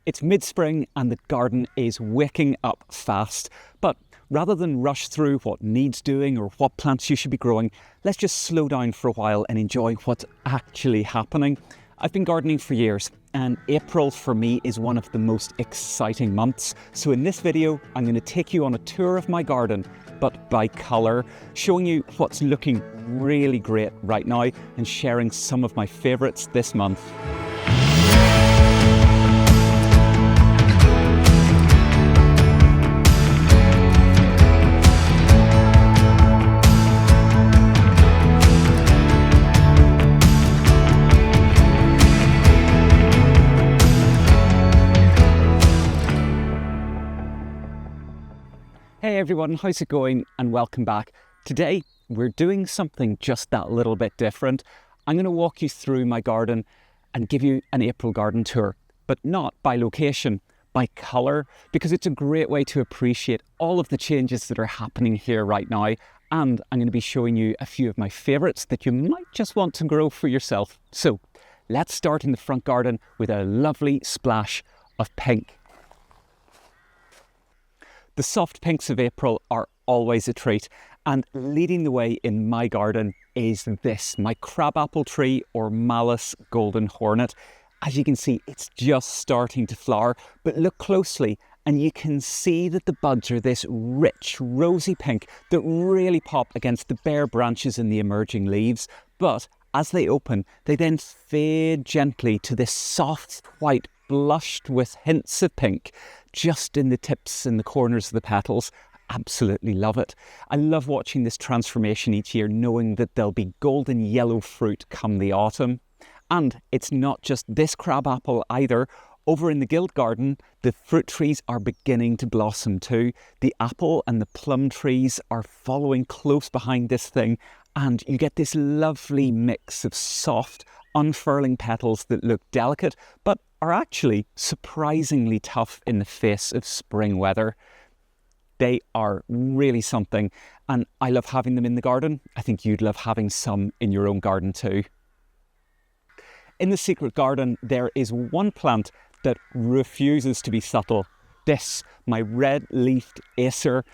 It's mid-spring and the garden is waking up fast. But rather than rush through what needs doing or what plants you should be growing, let's just slow down for a while and enjoy what's actually happening. I've been gardening for years and April for me is one of the most exciting months. So in this video, I'm going to take you on a tour of my garden, but by colour, showing you what's looking really great right now and sharing some of my favourites this month. Hey everyone, how's it going and welcome back. Today we're doing something just that little bit different. I'm going to walk you through my garden and give you an April garden tour, but not by location, by colour, because it's a great way to appreciate all of the changes that are happening here right now. And I'm going to be showing you a few of my favourites that you might just want to grow for yourself. So let's start in the front garden with a lovely splash of pink. The soft pinks of April are always a treat, and leading the way in my garden is this, my crabapple tree or Malus golden hornet. As you can see, it's just starting to flower, but look closely and you can see that the buds are this rich, rosy pink that really pop against the bare branches and the emerging leaves. But as they open, they then fade gently to this soft white, blushed with hints of pink, just in the tips and the corners of the petals. Absolutely love it. I love watching this transformation each year, knowing that there'll be golden yellow fruit come the autumn. And it's not just this crabapple either. Over in the Guild garden, the fruit trees are beginning to blossom too. The apple and the plum trees are following close behind this thing, and you get this lovely mix of soft, unfurling petals that look delicate, but are actually surprisingly tough in the face of spring weather. They are really something, and I love having them in the garden. I think you'd love having some in your own garden too. In the secret garden, there is one plant that refuses to be subtle. This, my red-leafed acer.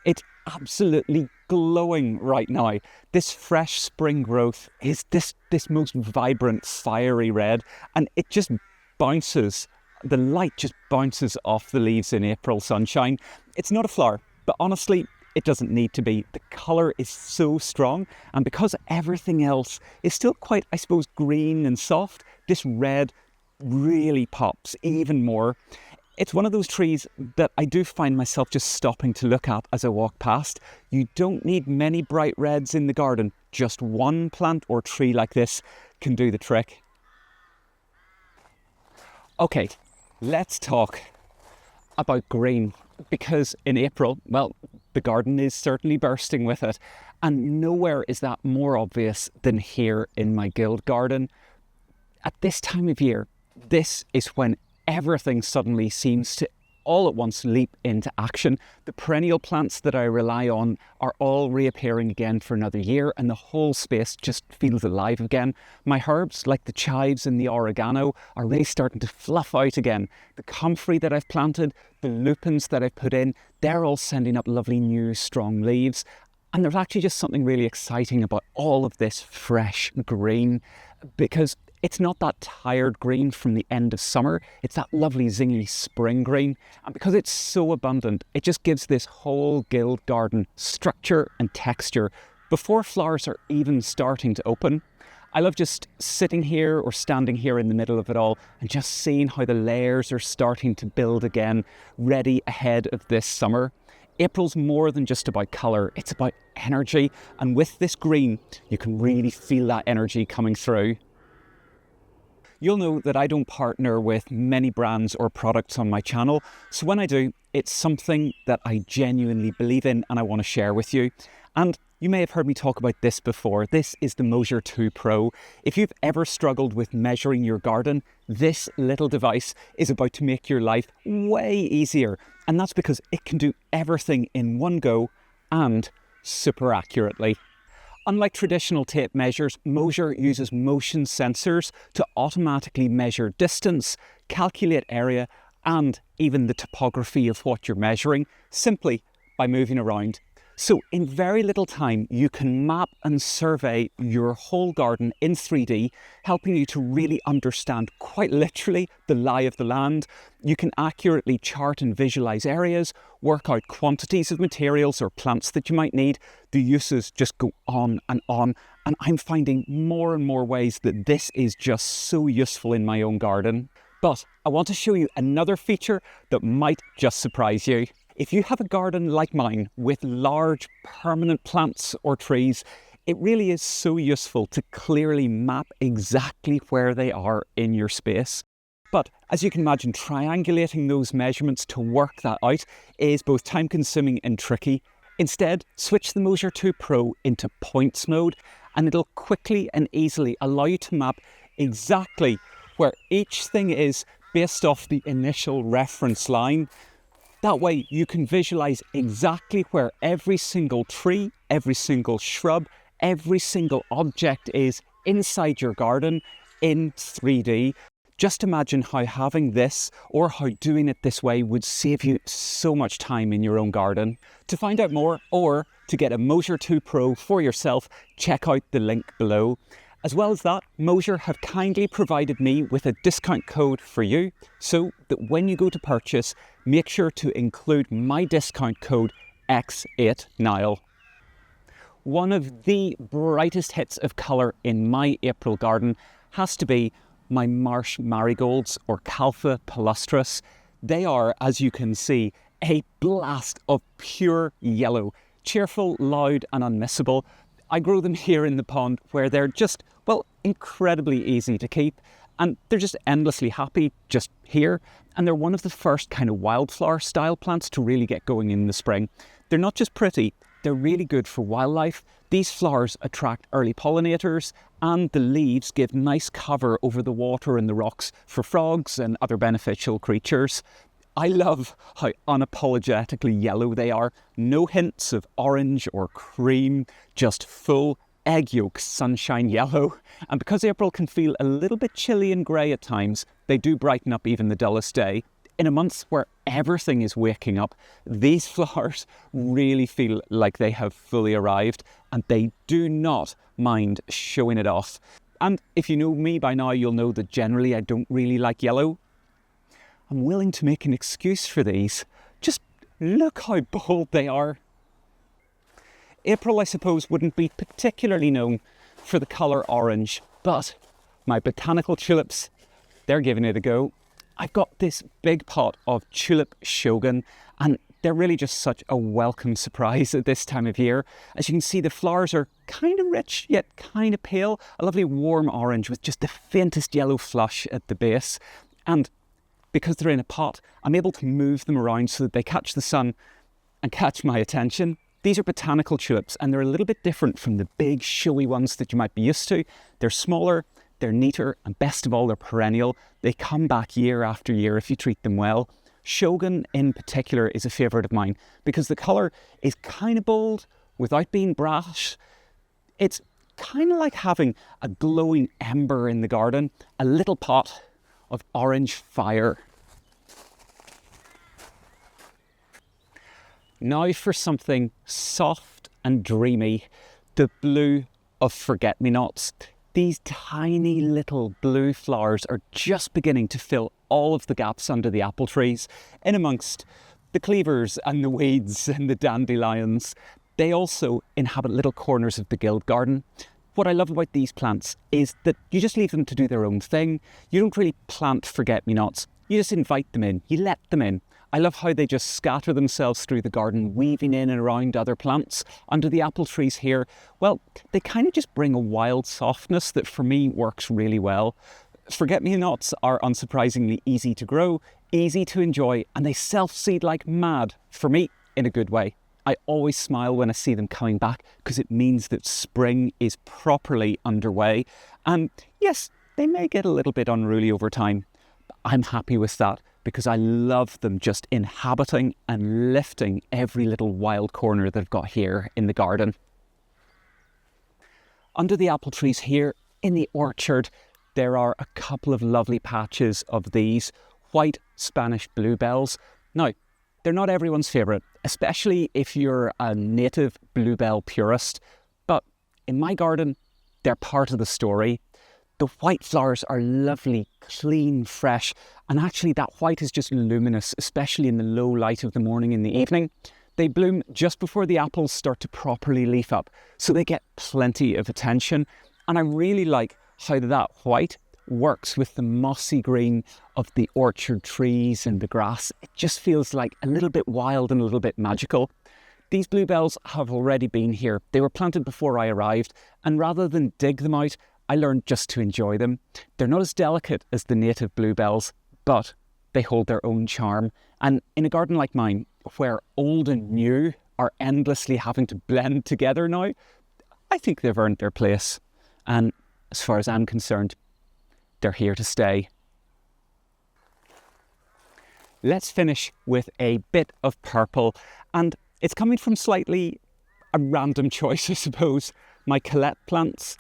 It's absolutely glowing right now. This fresh spring growth is this most vibrant, fiery red, and it just bounces. The light just bounces off the leaves in April sunshine. It's not a flower, but honestly, it doesn't need to be. The colour is so strong, and because everything else is still quite, I suppose, green and soft, this red really pops even more. It's one of those trees that I do find myself just stopping to look at as I walk past. You don't need many bright reds in the garden. Just one plant or tree like this can do the trick. Okay, let's talk about green, because in April, well, the garden is certainly bursting with it, and nowhere is that more obvious than here in my Guild garden. At this time of year, this is when everything suddenly seems to all at once leap into action. The perennial plants that I rely on are all reappearing again for another year, and the whole space just feels alive again. My herbs, like the chives and the oregano, are really starting to fluff out again. The comfrey that I've planted, the lupins that I've put in, they're all sending up lovely new strong leaves. And there's actually just something really exciting about all of this fresh green, because it's not that tired green from the end of summer, it's that lovely zingy spring green. And because it's so abundant, it just gives this whole Guild garden structure and texture before flowers are even starting to open. I love just sitting here or standing here in the middle of it all and just seeing how the layers are starting to build again, ready ahead of this summer. April's more than just about colour, it's about energy. And with this green, you can really feel that energy coming through. You'll know that I don't partner with many brands or products on my channel, so when I do, it's something that I genuinely believe in and I want to share with you. And you may have heard me talk about this before. This is the Moasure 2 Pro. If you've ever struggled with measuring your garden, this little device is about to make your life way easier. And that's because it can do everything in one go and super accurately. Unlike traditional tape measures, Moasure uses motion sensors to automatically measure distance, calculate area, and even the topography of what you're measuring simply by moving around. So in very little time, you can map and survey your whole garden in 3D, helping you to really understand quite literally the lie of the land. You can accurately chart and visualize areas, work out quantities of materials or plants that you might need. The uses just go on, and I'm finding more and more ways that this is just so useful in my own garden. But I want to show you another feature that might just surprise you. If you have a garden like mine with large permanent plants or trees, it really is so useful to clearly map exactly where they are in your space. But as you can imagine, triangulating those measurements to work that out is both time consuming and tricky. Instead, switch the Moasure 2 Pro into points mode and it'll quickly and easily allow you to map exactly where each thing is based off the initial reference line. That way you can visualize exactly where every single tree, every single shrub, every single object is inside your garden in 3D. Just imagine how having this or how doing it this way would save you so much time in your own garden. To find out more or to get a Moasure 2 Pro for yourself, check out the link below. As well as that, Moasure have kindly provided me with a discount code for you, so that when you go to purchase, make sure to include my discount code X8Nile. One of the brightest hits of colour in my April garden has to be my marsh marigolds, or Calfa palustris. They are, as you can see, a blast of pure yellow, cheerful, loud and unmissable. I grow them here in the pond where they're just, well, incredibly easy to keep, and they're just endlessly happy just here. And they're one of the first kind of wildflower style plants to really get going in the spring. They're not just pretty, they're really good for wildlife. These flowers attract early pollinators, and the leaves give nice cover over the water and the rocks for frogs and other beneficial creatures. I love how unapologetically yellow they are. No hints of orange or cream, just full egg yolk sunshine yellow. And because April can feel a little bit chilly and grey at times, they do brighten up even the dullest day. In a month where everything is waking up, these flowers really feel like they have fully arrived, and they do not mind showing it off. And if you know me by now, you'll know that generally I don't really like yellow. I'm willing to make an excuse for these. Just look how bold they are. April, I suppose, wouldn't be particularly known for the colour orange, but my botanical tulips, they're giving it a go. I've got this big pot of tulip shogun, and they're really just such a welcome surprise at this time of year. As you can see, the flowers are kind of rich, yet kind of pale. A lovely warm orange with just the faintest yellow flush at the base. And because they're in a pot, I'm able to move them around so that they catch the sun and catch my attention. These are botanical tulips, and they're a little bit different from the big showy ones that you might be used to. They're smaller, they're neater, and best of all, they're perennial. They come back year after year if you treat them well. Shogun in particular is a favourite of mine because the colour is kind of bold without being brash. It's kind of like having a glowing ember in the garden, a little pot of orange fire. Now for something soft and dreamy, the blue of forget-me-nots. These tiny little blue flowers are just beginning to fill all of the gaps under the apple trees, in amongst the cleavers and the weeds and the dandelions. They also inhabit little corners of the guild garden. What I love about these plants is that you just leave them to do their own thing. You don't really plant forget-me-nots. You just invite them in, you let them in. I love how they just scatter themselves through the garden, weaving in and around other plants. Under the apple trees here, well, they kind of just bring a wild softness that for me works really well. Forget-me-nots are unsurprisingly easy to grow, easy to enjoy, and they self-seed like mad, for me, in a good way. I always smile when I see them coming back because it means that spring is properly underway. And yes, they may get a little bit unruly over time, but I'm happy with that because I love them just inhabiting and lifting every little wild corner that I've got here in the garden. Under the apple trees here in the orchard, there are a couple of lovely patches of these white Spanish bluebells. Now, they're not everyone's favourite, especially if you're a native bluebell purist, but in my garden, they're part of the story. The white flowers are lovely, clean, fresh, and actually that white is just luminous, especially in the low light of the morning and the evening. They bloom just before the apples start to properly leaf up, so they get plenty of attention. And I really like how that white works with the mossy green of the orchard trees and the grass. It just feels like a little bit wild and a little bit magical. These bluebells have already been here. They were planted before I arrived, and rather than dig them out, I learned just to enjoy them. They're not as delicate as the native bluebells, but they hold their own charm. And in a garden like mine, where old and new are endlessly having to blend together now, I think they've earned their place. And as far as I'm concerned, they're here to stay. Let's finish with a bit of purple, and it's coming from slightly a random choice, I suppose. My Kalette plants.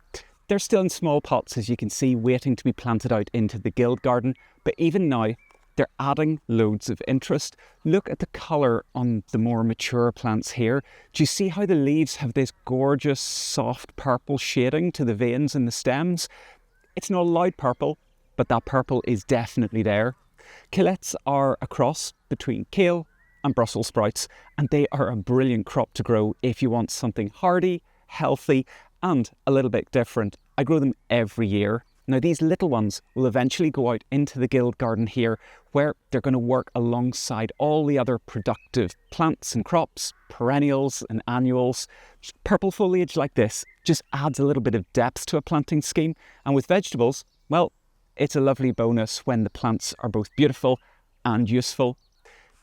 They're still in small pots, as you can see, waiting to be planted out into the guild garden. But even now, they're adding loads of interest. Look at the colour on the more mature plants here. Do you see how the leaves have this gorgeous, soft purple shading to the veins in the stems? It's not a loud purple, but that purple is definitely there. Kalettes are a cross between kale and Brussels sprouts, and they are a brilliant crop to grow if you want something hardy, healthy, and a little bit different. I grow them every year. Now these little ones will eventually go out into the guild garden here, where they're going to work alongside all the other productive plants and crops, perennials and annuals. Purple foliage like this just adds a little bit of depth to a planting scheme. And with vegetables, well, it's a lovely bonus when the plants are both beautiful and useful.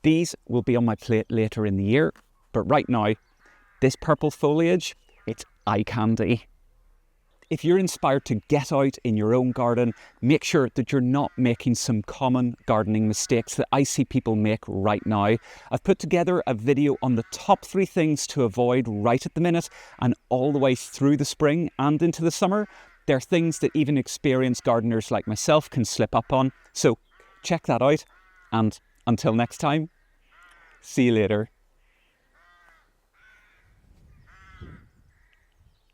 These will be on my plate later in the year, but right now, this purple foliage, it's eye candy. If you're inspired to get out in your own garden, make sure that you're not making some common gardening mistakes that I see people make right now. I've put together a video on the top 3 things to avoid right at the minute and all the way through the spring and into the summer. They're things that even experienced gardeners like myself can slip up on. So check that out, and until next time, see you later.